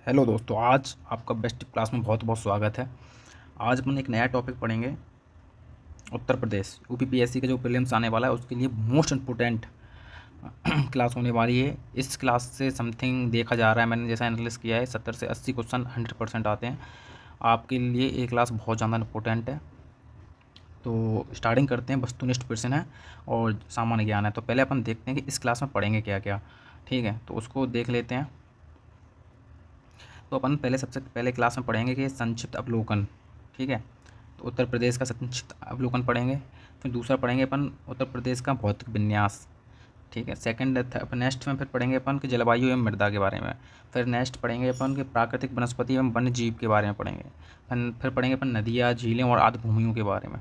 Hello दोस्तों, आज आपका बेस्ट क्लास में बहुत बहुत स्वागत है। आज अपन एक नया टॉपिक पढ़ेंगे। उत्तर प्रदेश यूपीपीएससी का जो प्रीलिम्स आने वाला है उसके लिए मोस्ट इम्पोर्टेंट क्लास होने वाली है। इस क्लास से समथिंग देखा जा रहा है, मैंने जैसा एनालिसिस किया है 70 से 80 क्वेश्चन 100% आते हैं। आपके लिए ये क्लास बहुत ज़्यादा इम्पोर्टेंट है। तो स्टार्टिंग करते हैं। वस्तुनिष्ठ प्रश्न है और सामान्य ज्ञान है। तो पहले अपन देखते हैं कि इस क्लास में पढ़ेंगे क्या क्या। ठीक है, तो उसको देख लेते हैं। तो अपन पहले सबसे पहले क्लास में पढ़ेंगे कि संक्षिप्त अवलोकन। ठीक है, तो उत्तर प्रदेश का संक्षिप्त अवलोकन पढ़ेंगे। फिर दूसरा पढ़ेंगे अपन उत्तर प्रदेश का भौतिक विन्यास। ठीक है, सेकंड नेक्स्ट में फिर पढ़ेंगे अपन कि जलवायु एवं मृदा के बारे में। फिर नेक्स्ट पढ़ेंगे अपन कि प्राकृतिक वनस्पति एवं वन्य जीव के बारे में पढ़ेंगे। फिर पढ़ेंगे अपन नदियाँ, झीलें और आदि भूमियों के बारे में।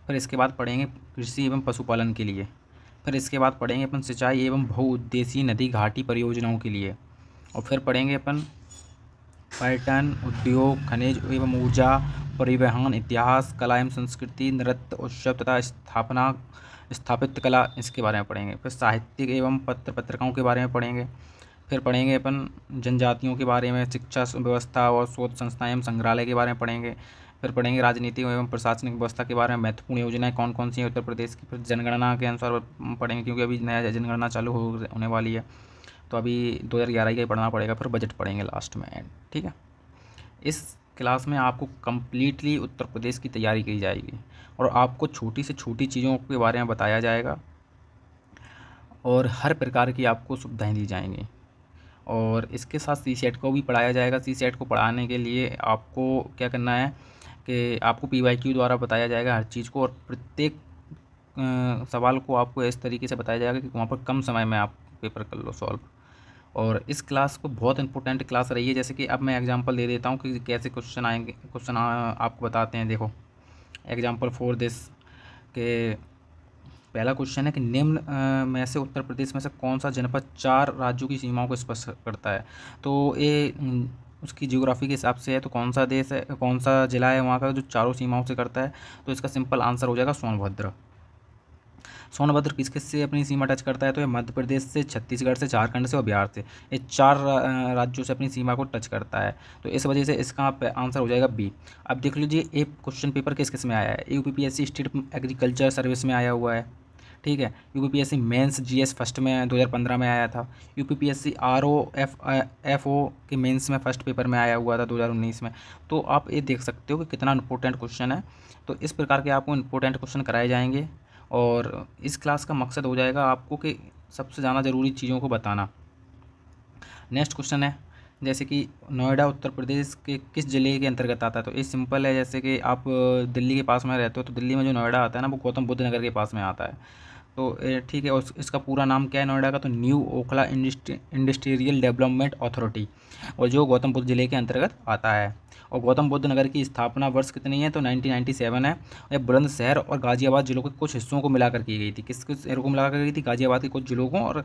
फिर इसके बाद पढ़ेंगे कृषि एवं पशुपालन के लिए। फिर इसके बाद पढ़ेंगे अपन सिंचाई एवं बहुउद्देशीय नदी घाटी परियोजनाओं के लिए। और फिर पढ़ेंगे अपन पर्यटन, उद्योग, खनिज एवं ऊर्जा, परिवहन, इतिहास, कला एवं संस्कृति, नृत्य, उत्सव तथा स्थापत्य कला, इसके बारे में पढ़ेंगे। फिर साहित्यिक एवं पत्रिकाओं के बारे में पढ़ेंगे। फिर पढ़ेंगे अपन जनजातियों के बारे में, शिक्षा व्यवस्था और शोध संस्थाएं एवं संग्रहालय के बारे में पढ़ेंगे। फिर पढ़ेंगे राजनीतिक एवं प्रशासनिक व्यवस्था के बारे में, महत्वपूर्ण योजनाएं कौन कौन सी हैं उत्तर प्रदेश की। फिर जनगणना के अनुसार पढ़ेंगे, क्योंकि अभी नया जनगणना चालू होने वाली है। तो अभी 2011 का ही पढ़ना पड़ेगा। फिर बजट पढ़ेंगे लास्ट में एंड। ठीक है, इस क्लास में आपको कम्प्लीटली उत्तर प्रदेश की तैयारी की जाएगी और आपको छोटी से छोटी चीज़ों के बारे में बताया जाएगा और हर प्रकार की आपको सुविधाएं दी जाएंगी। और इसके साथ सी सेट को भी पढ़ाया जाएगा। सी सेट को पढ़ाने के लिए आपको क्या करना है कि आपको PYQ द्वारा बताया जाएगा हर चीज़ को, और प्रत्येक सवाल को आपको इस तरीके से बताया जाएगा कि वहाँ पर कम समय में आप पेपर कर लो सॉल्व। और इस क्लास को बहुत इंपॉर्टेंट क्लास रही है। जैसे कि अब मैं एग्जांपल दे देता हूँ कि कैसे क्वेश्चन आएंगे। क्वेश्चन आपको बताते हैं। देखो, एग्जांपल फॉर दिस के पहला क्वेश्चन है कि निम्न में से उत्तर प्रदेश में से कौन सा जनपद 4 राज्यों की सीमाओं को स्पर्श करता है। तो ये उसकी ज्योग्राफी के हिसाब से है। तो कौन सा देश है, कौन सा जिला है वहाँ का जो चारों सीमाओं से करता है। तो इसका सिंपल आंसर हो जाएगा सोनभद्र। सोनभद्र किस किस से अपनी सीमा टच करता है। तो ये मध्य प्रदेश से, छत्तीसगढ़ से, झारखंड से और बिहार से, ये 4 राज्यों से अपनी सीमा को टच करता है। तो इस वजह से इसका आंसर हो जाएगा बी। अब देख लीजिए ये क्वेश्चन पेपर किस किस में आया है। यूपीपीएससी स्टेट एग्रीकल्चर सर्विस में आया हुआ है। ठीक है, यूपीपीएससी मेंस जीएस फर्स्ट में 2015 में आया था। यूपीपीएससी RO F O के मेंस में फर्स्ट पेपर में आया हुआ था 2019 में। तो आप ये देख सकते हो कि कितना इंपॉर्टेंट क्वेश्चन है। तो इस प्रकार के आपको इंपॉर्टेंट क्वेश्चन कराए जाएंगे और इस क्लास का मकसद हो जाएगा आपको कि सबसे ज़्यादा ज़रूरी चीज़ों को बताना। नेक्स्ट क्वेश्चन है जैसे कि नोएडा उत्तर प्रदेश के किस ज़िले के अंतर्गत आता है। तो ये सिंपल है। जैसे कि आप दिल्ली के पास में रहते हो तो दिल्ली में जो नोएडा आता है ना, वो गौतम बुद्ध नगर के पास में आता है। तो ठीक है, और इसका पूरा नाम क्या है नोएडा का। तो new Okhla industrial development authority, और जो गौतम बुद्ध ज़िले के अंतर्गत आता है। और गौतम बुद्ध नगर की स्थापना वर्ष कितनी है। तो 1997 है। यह बुलंदशहर और गाज़ियाबाद जिलों के कुछ हिस्सों को मिलाकर की गई थी। किस किस शहरों को मिलाकर की गई थी। गाज़ियाबाद के कुछ जिलों को और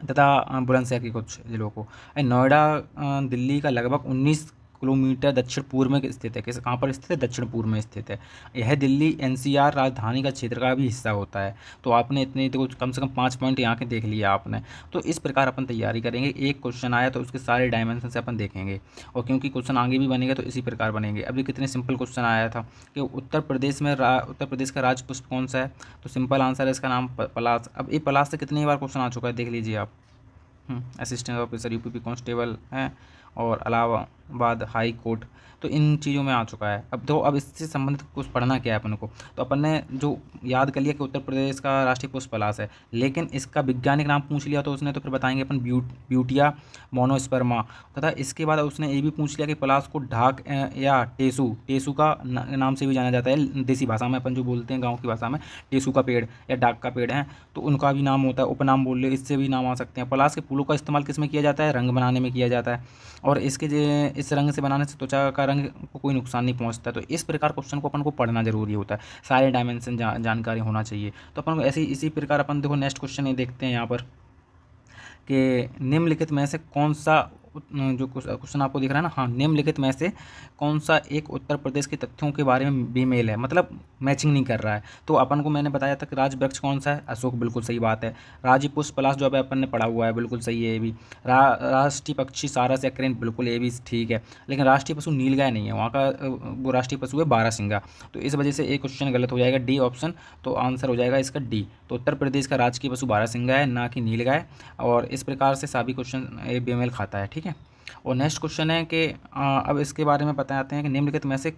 तथा बुलंदशहर के कुछ जिलों को। नोएडा दिल्ली का लगभग 19 किलोमीटर दक्षिण पूर्व में स्थित है। किस कहाँ पर स्थित है। दक्षिण पूर्व में स्थित है। यह दिल्ली NCR राजधानी का क्षेत्र का भी हिस्सा होता है। तो आपने इतने तो कम से कम 5 पॉइंट यहाँ के देख लिया आपने। तो इस प्रकार अपन तैयारी करेंगे। एक क्वेश्चन आया तो उसके सारे डायमेंशन से अपन देखेंगे, और क्योंकि क्वेश्चन आगे भी बनेगा तो इसी प्रकार बनेंगे। अभी कितने सिंपल क्वेश्चन आया था कि उत्तर प्रदेश का राज्य पुष्प कौन सा है। तो सिंपल आंसर है इसका नाम पलास। अब ये पलास से कितनी बार क्वेश्चन आ चुका है देख लीजिए आप। असिस्टेंट ऑफिसर UPP कांस्टेबल हैं और इलाहाबाद हाई कोर्ट। तो इन चीज़ों में आ चुका है। अब इससे संबंधित कुछ पढ़ना क्या है अपन को। तो अपन ने जो याद कर लिया कि उत्तर प्रदेश का राष्ट्रीय पुष्प पलाश है, लेकिन इसका वैज्ञानिक नाम पूछ लिया तो उसने तो फिर बताएंगे अपन ब्यूटिया मोनोस्पर्मा। तथा इसके बाद उसने ये भी पूछ लिया कि पलाश को ढाक या टेसू टेसू का नाम से भी जाना जाता है। देसी भाषा में अपन जो बोलते हैं, गाँव की भाषा में, टेसू का पेड़ या डाक का पेड़ है। तो उनका भी नाम होता है, उपनाम बोल ले, इससे भी नाम आ सकते हैं। पलाश के फूलों का इस्तेमाल किस में किया जाता है। रंग बनाने में किया जाता है, और इस रंग से बनाने से त्वचा का रंग को कोई नुकसान नहीं पहुंचता। तो इस प्रकार क्वेश्चन को अपन को पढ़ना जरूरी होता है। सारे डायमेंशन जानकारी होना चाहिए। तो अपन को ऐसे इसी प्रकार अपन देखो नेक्स्ट क्वेश्चन ये देखते हैं यहाँ पर कि निम्नलिखित में से कौन सा जो क्वेश्चन आपको दिख रहा है ना, हाँ, निम्नलिखित में से कौन सा एक उत्तर प्रदेश के तथ्यों के बारे में बेमेल है, मतलब मैचिंग नहीं कर रहा है। तो अपन को मैंने बताया था कि राज वृक्ष कौन सा है, अशोक, बिल्कुल सही बात है। राजी पुष्प पलाश जो है अपन ने पढ़ा हुआ है, बिल्कुल सही है ये भी। राष्ट्रीय पक्षी सारस या क्रेन, बिल्कुल ये भी ठीक है। लेकिन राष्ट्रीय पशु नीलगाय नहीं है, वहाँ का वो राष्ट्रीय पशु है बारहसिंगा। तो इस वजह से एक क्वेश्चन गलत हो जाएगा, डी ऑप्शन। तो आंसर हो जाएगा इसका डी। तो उत्तर प्रदेश का राजकीय पशु बारहसिंगा है, ना कि नीलगाय। और इस प्रकार से सभी क्वेश्चन ये बेमेल खाता है, ठीक है। और नेक्स्ट क्वेश्चन है कि अब इसके बारे में बताते हैं कि निम्नलिखित में से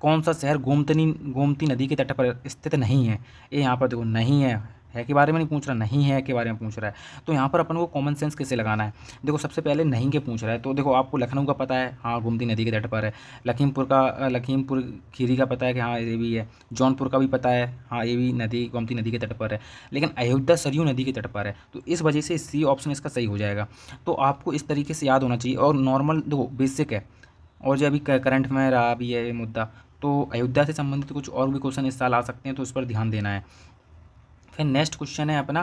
कौन सा शहर गोमती नदी के तट पर स्थित नहीं है। ये यहाँ पर देखो नहीं है के बारे में नहीं पूछ रहा, नहीं है के बारे में पूछ रहा है। तो यहाँ पर अपन को कॉमन सेंस कैसे लगाना है, देखो सबसे पहले नहीं के पूछ रहा है, तो देखो आपको लखनऊ का पता है, हाँ गोमती नदी के तट पर है। लखीमपुर खीरी का पता है कि हाँ ये भी है। जौनपुर का भी पता है, हाँ ये भी नदी गोमती नदी के तट पर है। लेकिन अयोध्या सरयू नदी के तट पर है, तो इस वजह से सी ऑप्शन इसका सही हो जाएगा। तो आपको इस तरीके से याद होना चाहिए, और नॉर्मल देखो बेसिक है। और जो अभी करंट में रहा भी है ये मुद्दा, तो अयोध्या से संबंधित कुछ और भी क्वेश्चन इस साल आ सकते हैं, तो उस पर ध्यान देना है। फिर नेक्स्ट क्वेश्चन है अपना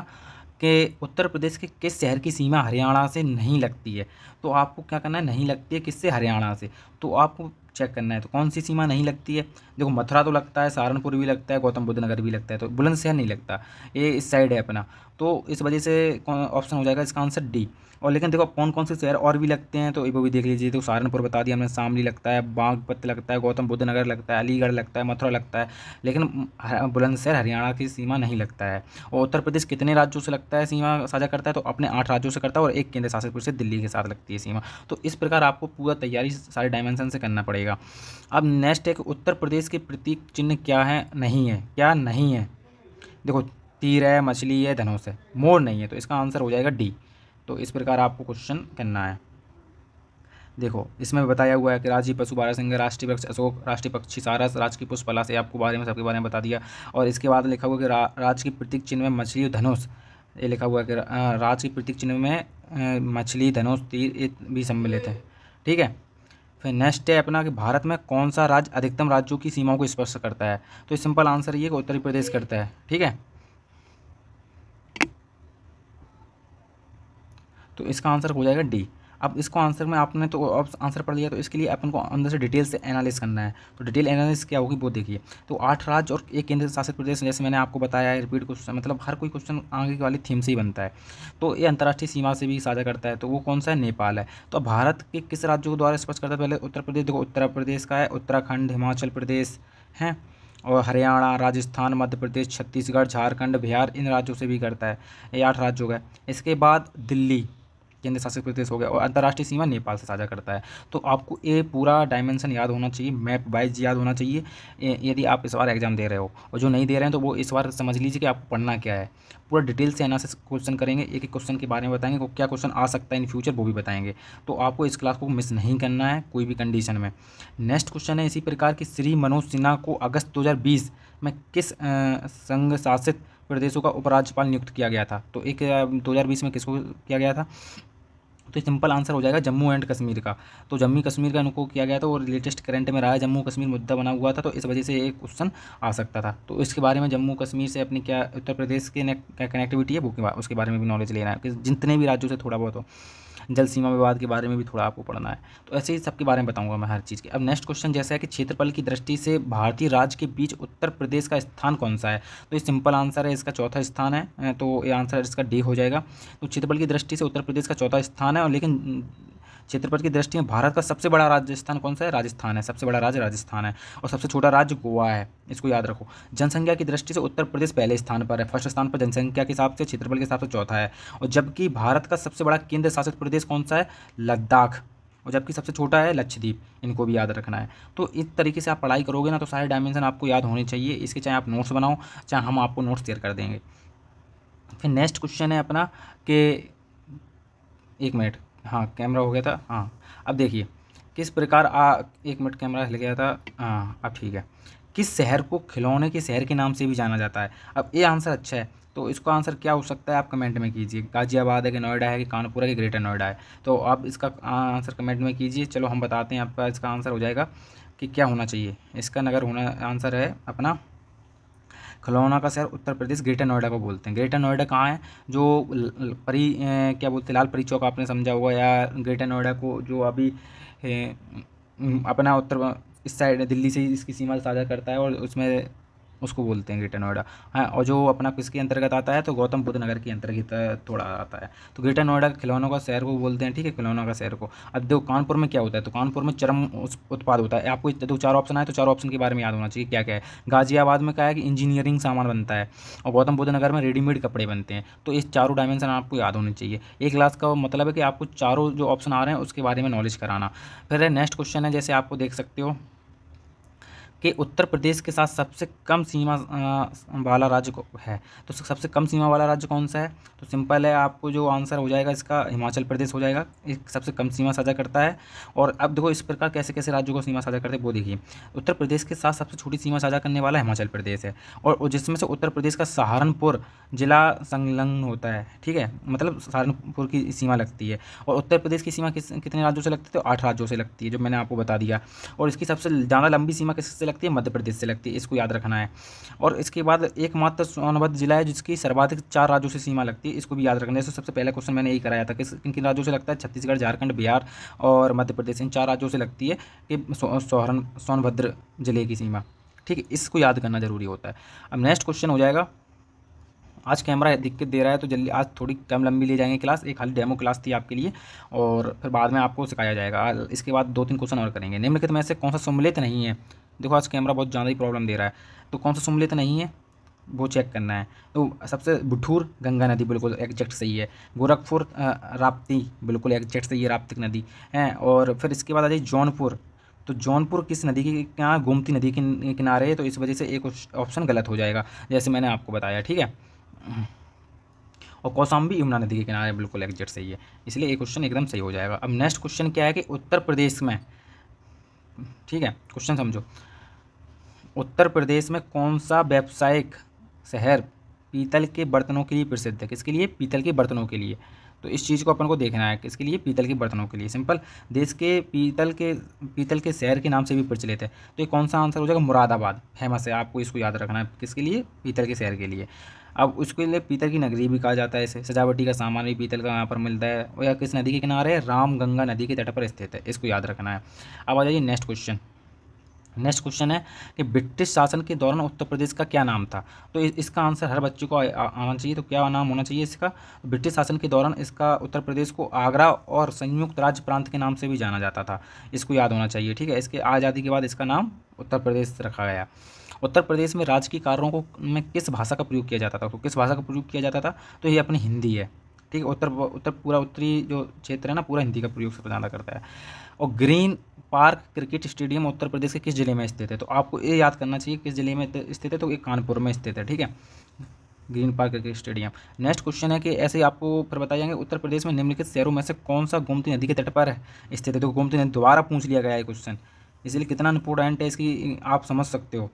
कि उत्तर प्रदेश के किस शहर की सीमा हरियाणा से नहीं लगती है। तो आपको क्या करना है, नहीं लगती है किससे, हरियाणा से। तो आपको चेक करना है तो कौन सी सीमा नहीं लगती है। देखो मथुरा तो लगता है, सहारनपुर भी लगता है, गौतम बुद्ध नगर भी लगता है, तो बुलंदशहर नहीं लगता, ये इस साइड है अपना। तो इस वजह से ऑप्शन हो जाएगा इसका आंसर डी। और लेकिन देखो कौन कौन से शहर और भी लगते हैं, तो वो भी देख लीजिए। तो सहारनपुर बता दिया हमने, शामली लगता है, बागपत लगता है, गौतम बुद्ध नगर लगता है, अलीगढ़ लगता है, मथुरा लगता है। लेकिन बुलंदशहर हरियाणा की सीमा नहीं लगता है। और उत्तर प्रदेश कितने राज्यों से लगता है, सीमा साझा करता है, तो अपने 8 राज्यों से करता है, और एक केंद्र शासित प्रदेश दिल्ली के साथ लगती है सीमा। तो इस प्रकार आपको पूरा तैयारी सारे डायमेंशन से करना पड़ेगा। अब नेक्स्ट एक, उत्तर प्रदेश के प्रतीक चिन्ह क्या है, नहीं है, क्या नहीं है। देखो तीर है, मछली है, धनुष है, मोर नहीं है, तो इसका आंसर हो जाएगा डी। तो इस प्रकार आपको क्वेश्चन करना है। देखो इसमें बताया हुआ है कि राजीव पशु बारहसिंगा, राष्ट्रीय वृक्ष अशोक, राष्ट्रीय पक्षी सारस, राजकीय पुष्प पलाश, ये आपको बारे में सबके बारे में बता दिया। और इसके बाद लिखा हुआ है कि राज की प्रतीक चिन्ह में मछली और धनुष, ये लिखा हुआ है कि राज की प्रतीक चिन्ह में मछली, धनुष, तीर ये भी सम्मिलित है, ठीक है। फिर नेक्स्ट है अपना कि भारत में कौन सा राज्य अधिकतम राज्यों की सीमाओं को स्पर्श करता है। तो सिंपल आंसर ये कि उत्तर प्रदेश करता है, ठीक है। तो इसका आंसर हो जाएगा डी। अब इसको आंसर में आपने तो अब आंसर पढ़ लिया, तो इसके लिए अपन को अंदर से डिटेल से एनालिस करना है। तो डिटेल एनालिस क्या होगी वो देखिए। तो 8 राज्य और एक केंद्र शासित प्रदेश, जैसे मैंने आपको बताया है, रिपीट क्वेश्चन, मतलब हर कोई क्वेश्चन आगे वाली थीम से ही बनता है। तो ये अंतर्राष्ट्रीय सीमा से भी साझा करता है, तो वो कौन सा है, नेपाल है। तो भारत के किस राज्यों के द्वारा स्पर्श करता है, पहले उत्तर प्रदेश, देखो उत्तर प्रदेश का है, उत्तराखंड, हिमाचल प्रदेश हैं, और हरियाणा, राजस्थान, मध्य प्रदेश, छत्तीसगढ़, झारखंड, बिहार, इन राज्यों से भी करता है। ये 8 राज्य हो गए। इसके बाद दिल्ली केंद्र शासित प्रदेश हो गया, और अंतर्राष्ट्रीय सीमा नेपाल से साझा करता है। तो आपको ये पूरा डायमेंशन याद होना चाहिए, मैप वाइज याद होना चाहिए, यदि आप इस बार एग्जाम दे रहे हो। और जो नहीं दे रहे हैं तो वो इस बार समझ लीजिए कि आपको पढ़ना क्या है। पूरा डिटेल से एनालिसिस क्वेश्चन करेंगे, एक एक क्वेश्चन के बारे में बताएंगे, को क्या क्वेश्चन आ सकता है इन फ्यूचर वो भी बताएंगे। तो आपको इस क्लास को मिस नहीं करना है कोई भी कंडीशन में। नेक्स्ट क्वेश्चन है इसी प्रकार की, श्री मनोज सिन्हा को अगस्त 2020 में किस संघ शासित प्रदेशों का उपराज्यपाल नियुक्त किया गया था। तो एक 2020 में किसको किया गया था, तो सिंपल आंसर हो जाएगा जम्मू एंड कश्मीर का। तो जम्मू कश्मीर का इनको किया गया था, और लेटेस्ट करंट में रहा है, जम्मू कश्मीर मुद्दा बना हुआ था, तो इस वजह से एक क्वेश्चन आ सकता था। तो इसके बारे में जम्मू कश्मीर से अपनी क्या उत्तर प्रदेश के क्या कनेक्टिविटी है वो उसके बारे में भी नॉलेज लेना है, कि जितने भी राज्यों से थोड़ा बहुत हो। जल सीमा विवाद के बारे में भी थोड़ा आपको पढ़ना है। तो ऐसे ही सबके बारे में बताऊंगा मैं हर चीज़ के। अब नेक्स्ट क्वेश्चन जैसा है कि क्षेत्रफल की दृष्टि से भारतीय राज्य के बीच उत्तर प्रदेश का स्थान कौन सा है। तो ये सिंपल आंसर है, इसका चौथा स्थान है, तो ये आंसर इसका डी हो जाएगा। तो क्षेत्रफल की दृष्टि से उत्तर प्रदेश का चौथा स्थान है, और लेकिन क्षेत्रफल की दृष्टि में भारत का सबसे बड़ा राजस्थान कौन सा है, राजस्थान है, सबसे बड़ा राज्य राजस्थान है। और सबसे छोटा राज्य गोवा है, इसको याद रखो। जनसंख्या की दृष्टि से उत्तर प्रदेश पहले स्थान पर है, फर्स्ट स्थान पर जनसंख्या के हिसाब से, क्षेत्रफल के हिसाब से चौथा है। और जबकि भारत का सबसे बड़ा केंद्र शासित प्रदेश कौन सा है, लद्दाख। और जबकि सबसे छोटा है लक्षद्वीप, इनको भी याद रखना है। तो इस तरीके से आप पढ़ाई करोगे ना, तो सारे डायमेंशन आपको याद होने चाहिए। इसके चाहे आप नोट्स बनाओ, चाहे हम आपको नोट्स शेयर कर देंगे। फिर नेक्स्ट क्वेश्चन है अपना कि, एक मिनट, हाँ कैमरा हो गया था, हाँ अब देखिए किस प्रकार एक मिनट कैमरा हिल गया था, हाँ अब ठीक है। किस शहर को खिलौने के शहर के नाम से भी जाना जाता है। अब ये आंसर अच्छा है, तो इसका आंसर क्या हो सकता है आप कमेंट में कीजिए। गाजियाबाद है कि नोएडा है कि कानपुर है कि ग्रेटर नोएडा है, तो आप इसका आंसर कमेंट में कीजिए। चलो हम बताते हैं, आपका इसका आंसर हो जाएगा कि क्या होना चाहिए। इसका नगर होना आंसर है अपना खिलौना का शहर उत्तर प्रदेश ग्रेटर नोएडा को बोलते हैं। ग्रेटर नोएडा कहाँ है? जो क्या बोलते हैं, लाल परी चौक आपने समझा होगा, या ग्रेटर नोएडा को जो अभी अपना उत्तर इस साइड दिल्ली से इसकी सीमा साझा करता है, और उसमें उसको बोलते हैं ग्रेटर नोएडा। हाँ, और जो अपना किसके अंतर्गत आता है, तो गौतम बुद्ध नगर के अंतर्गत थोड़ा आता है। तो ग्रेटर नोएडा खिलौनों का शहर को बोलते हैं, ठीक है, खिलौनों का शहर को। अब देखो कानपुर में क्या होता है, तो कानपुर में चरम उत्पाद होता है। आपको दो चार ऑप्शन आए तो चार ऑप्शन के बारे में याद होना चाहिए क्या क्या है। गाजियाबाद में क्या है कि इंजीनियरिंग सामान बनता है, और गौतम बुद्ध नगर में रेडीमेड कपड़े बनते हैं। तो इस चारों डायमेंशन आपको याद होने चाहिए। एक क्लास का मतलब है कि आपको चारों जो ऑप्शन आ रहे हैं उसके बारे में नॉलेज कराना। फिर नेक्स्ट क्वेश्चन है, जैसे आपको देख सकते हो कि उत्तर प्रदेश के साथ सबसे कम सीमा वाला राज्य है, तो सबसे कम सीमा वाला राज्य कौन सा है? तो सिंपल है, आपको जो आंसर हो जाएगा इसका हिमाचल प्रदेश हो जाएगा। एक सबसे कम सीमा साझा करता है। और अब देखो इस प्रकार कैसे कैसे राज्यों को सीमा साझा करते हैं वो देखिए। उत्तर प्रदेश के साथ सबसे छोटी सीमा साझा करने वाला हिमाचल प्रदेश है, और जिसमें से उत्तर प्रदेश का सहारनपुर जिला संलग्न होता है, ठीक है, मतलब सहारनपुर की सीमा लगती है। और उत्तर प्रदेश की सीमा कितने राज्यों से लगती है? तो 8 राज्यों से लगती है, जो मैंने आपको बता दिया। और इसकी सबसे ज़्यादा लंबी सीमा किससे लगती है? मध्य प्रदेश से लगती है, इसको याद रखना है। और इसके बाद एकमात्र सोनभद्र जिला है जिसकी सर्वाधिक 4 राज्यों से सीमा लगती है, इसको भी याद रखना है। सबसे पहला क्वेश्चन मैंने यही कराया था, किन किन राज्यों से लगता है? छत्तीसगढ़, झारखंड, बिहार और मध्य प्रदेश, इन 4 राज्यों से लगती है कि सोनभद्र जिले की सीमा, ठीक है, इसको याद करना जरूरी होता है। अब नेक्स्ट क्वेश्चन हो जाएगा। आज कैमरा दिक्कत दे रहा है तो जल्दी, आज थोड़ी कम लंबी ले जाएंगे क्लास, एक खाली डेमो क्लास थी आपके लिए, और फिर बाद में आपको सिखाया जाएगा। इसके बाद 2-3 क्वेश्चन और करेंगे। निम्नलिखित में से कौन सा सम्मिलित नहीं है? देखो आज कैमरा बहुत ज़्यादा ही प्रॉब्लम दे रहा है, तो कौन सा सम्मिलित नहीं है वो चेक करना है। तो सबसे बुठूर गंगा नदी बिल्कुल एग्जैक्ट सही है। गोरखपुर राप्ती बिल्कुल एग्जैक्ट सही है, राप्ती नदी है। और फिर इसके बाद आ जाइए जौनपुर। तो जौनपुर किस नदी के यहाँ? गोमती नदी के किनारे है, तो इस वजह से एक ऑप्शन गलत हो जाएगा, जैसे मैंने आपको बताया, ठीक है। और कौशाम्बी यमुना नदी के किनारे बिल्कुल एग्जैक्ट सही है, इसलिए एक क्वेश्चन एकदम सही हो जाएगा। अब नेक्स्ट क्वेश्चन क्या है कि उत्तर प्रदेश में, ठीक है, क्वेश्चन समझो, उत्तर प्रदेश में कौन सा व्यावसायिक शहर पीतल के बर्तनों के लिए प्रसिद्ध है? किसके लिए? पीतल के बर्तनों के लिए। तो इस चीज़ को अपन को देखना है, किसके लिए? पीतल के बर्तनों के लिए। सिंपल, देश के पीतल के शहर के नाम से भी प्रचलित है, तो ये कौन सा आंसर हो जाएगा? मुरादाबाद फेमस है, आपको इसको याद रखना है। किसके लिए? पीतल के शहर के लिए। अब उसके लिए पीतल की नगरी भी कहा जाता है इसे। सजावटी का सामान भी पीतल का यहाँ पर मिलता है। और यह किस नदी के किनारे है? रामगंगा नदी के तट पर स्थित है, इसको याद रखना है। अब आ जाइए नेक्स्ट क्वेश्चन। नेक्स्ट क्वेश्चन है कि ब्रिटिश शासन के दौरान उत्तर प्रदेश का क्या नाम था? तो इसका आंसर हर बच्चे को आना चाहिए। तो क्या नाम होना चाहिए इसका? ब्रिटिश शासन के दौरान इसका उत्तर प्रदेश को आगरा और संयुक्त राज्य प्रांत के नाम से भी जाना जाता था, इसको याद होना चाहिए, ठीक है। इसके आज़ादी के बाद इसका नाम उत्तर प्रदेश रखा गया। उत्तर प्रदेश में राजकीय कार्यों को में किस भाषा का प्रयोग किया जाता था? तो किस भाषा का प्रयोग किया जाता था? तो ये अपनी हिंदी है, ठीक है। पूरा उत्तरी जो क्षेत्र है ना, पूरा हिंदी का प्रयोग सबसे ज़्यादा करता है। और green park cricket stadium Uttar Pradesh के किस जिले में स्थित है? तो आपको ये याद करना चाहिए किस जिले में स्थित है, तो ये कानपुर में स्थित है, ठीक है, green park cricket stadium. Next question है कि ऐसे ही आपको फिर बताए जाएंगे, उत्तर प्रदेश में निम्नलिखित शहरों में से कौन सा गोमती नदी के तट पर स्थित है? तो गोमती नदी दोबारा पूछ लिया गया है क्वेश्चन, इसलिए कितना इंपॉर्टेंट है इसकी आप समझ सकते हो।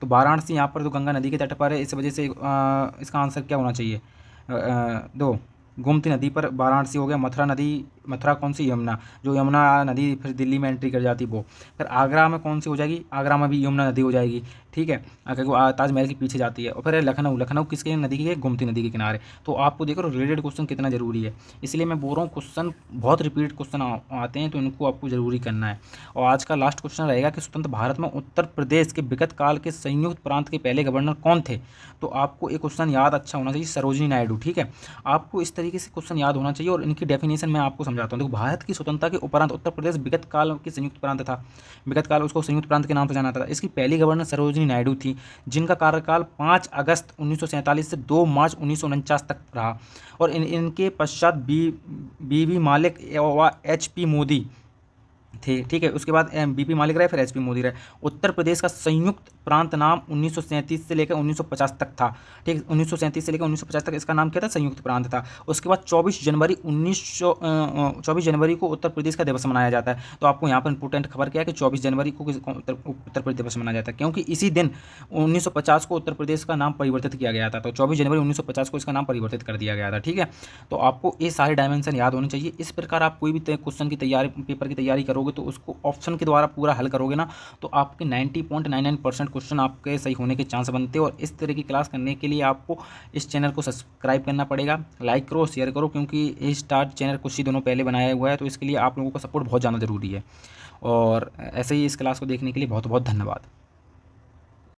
तो वाराणसी यहाँ पर तो गंगा नदी के तट पर है, इस वजह से इसका आंसर क्या होना चाहिए? दो, गोमती नदी पर वाराणसी हो गया। मथुरा नदी, मथुरा कौन सी? यमुना, जो यमुना नदी फिर दिल्ली में एंट्री कर जाती वो। फिर आगरा में कौन सी हो जाएगी? आगरा में भी यमुना नदी हो जाएगी, ठीक है, क्योंकि वो ताजमहल के पीछे जाती है। और फिर लखनऊ, लखनऊ किसके नदी की है? गोमती नदी के किनारे। तो आपको देखो रिलेटेड क्वेश्चन कितना जरूरी है, इसलिए मैं बोल रहा हूँ क्वेश्चन बहुत रिपीट क्वेश्चन आते हैं, तो इनको आपको जरूरी करना है। और आज का लास्ट क्वेश्चन रहेगा कि स्वतंत्र भारत में उत्तर प्रदेश के विगत काल के संयुक्त प्रांत के पहले गवर्नर कौन थे? तो आपको एक क्वेश्चन याद अच्छा होना चाहिए, सरोजिनी नायडू, ठीक है। आपको इस तरीके से क्वेश्चन याद होना चाहिए, और इनकी डेफिनेशन मैं आपको समझाता हूँ। देखो, भारत की स्वतंत्रता के उपरांत उत्तर प्रदेश विगत काल की संयुक्त प्रांत था, विगत काल उसको संयुक्त प्रांत के नाम से जाना था। इसकी पहली गवर्नर सरोजिनी नायडू थी, जिनका कार्यकाल 5 अगस्त 1947 से 2 मार्च 1949 तक रहा। और इनके पश्चात बी मालिक व HP मोदी थे, ठीक है। उसके बाद BP मालिक रहे, फिर HP मोदी रहे। उत्तर प्रदेश का संयुक्त प्रांत नाम 1937 से लेकर 1950 तक था, ठीक, 1937 से लेकर 1950 तक इसका नाम क्या था? संयुक्त प्रांत था। उसके बाद 24 जनवरी को उत्तर प्रदेश का दिवस मनाया जाता है। तो आपको यहाँ पर इंपॉर्टेंट खबर क्या है कि 24 जनवरी को उत्तर प्रदेश दिवस मनाया जाता है, क्योंकि इसी दिन 1950 को उत्तर प्रदेश का नाम परिवर्तित किया गया था। तो 24 जनवरी 1950 को इसका नाम परिवर्तित कर दिया गया था, ठीक है। तो आपको ये सारे डायमेंशन याद होने चाहिए। इस प्रकार आप कोई भी क्वेश्चन की तैयारी, पेपर की तैयारी करोगे करोगे तो उसको ऑप्शन के द्वारा पूरा हल करोगे ना, तो आपके 90.99% क्वेश्चन आपके सही होने के चांस बनते हैं। और इस तरह की क्लास करने के लिए आपको इस चैनल को सब्सक्राइब करना पड़ेगा, लाइक करो, शेयर करो, क्योंकि ये स्टार्ट चैनल कुछ ही दिनों पहले बनाया हुआ है, तो इसके लिए आप लोगों का सपोर्ट बहुत ज़्यादा ज़रूरी है। और ऐसे ही इस क्लास को देखने के लिए बहुत बहुत धन्यवाद।